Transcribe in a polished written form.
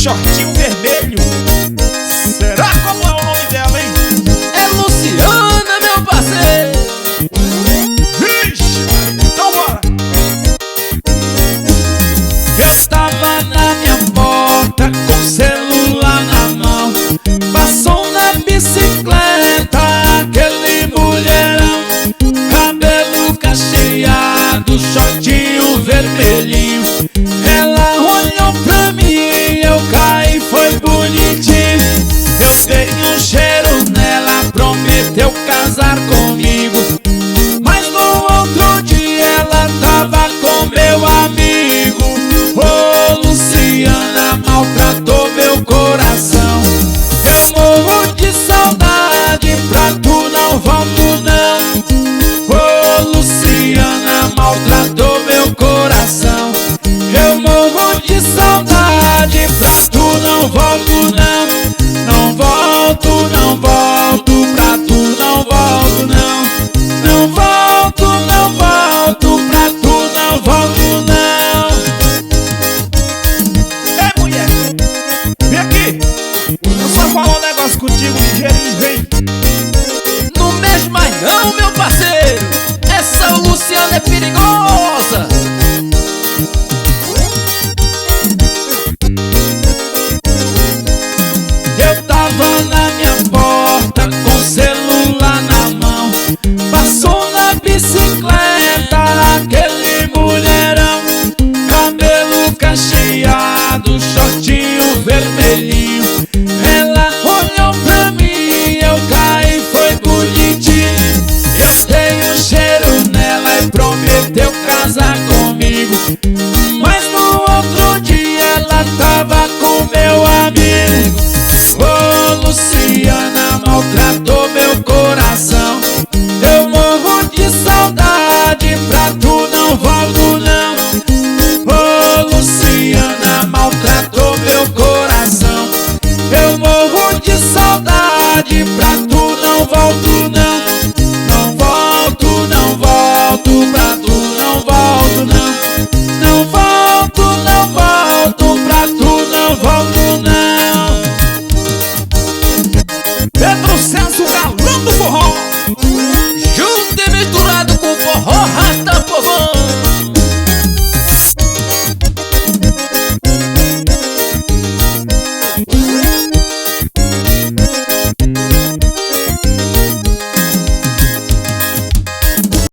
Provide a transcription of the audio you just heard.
shortinho vermelho. Será como é o nome dela, hein? É Luciana, meu parceiro. Vixe, então bora. Eu tava na minha porta com o celular na mão. Passou na bicicleta aquele mulherão, cabelo cacheado, shortinho vermelhinho. Ela olhou pra mim, eu caí, foi bonitinho. Eu dei um cheiro nela, prometeu casar comigo. Mas no outro dia ela tava com meu amigo. Ô, Luciana, maltratou meu coração. Eu morro de saudade, pra tu não volto não. Ô, Luciana, maltratou meu coração. Eu morro de saudade, pra tu não volto não. Não volto, não volto, pra tu não volto não. Não volto, não volto, pra tu não volto não. Ei, mulher, vem aqui. Eu só falar um negócio contigo ligeirinho, vem. Não mexe mais não, meu parceiro. Essa Luciana é perigosa.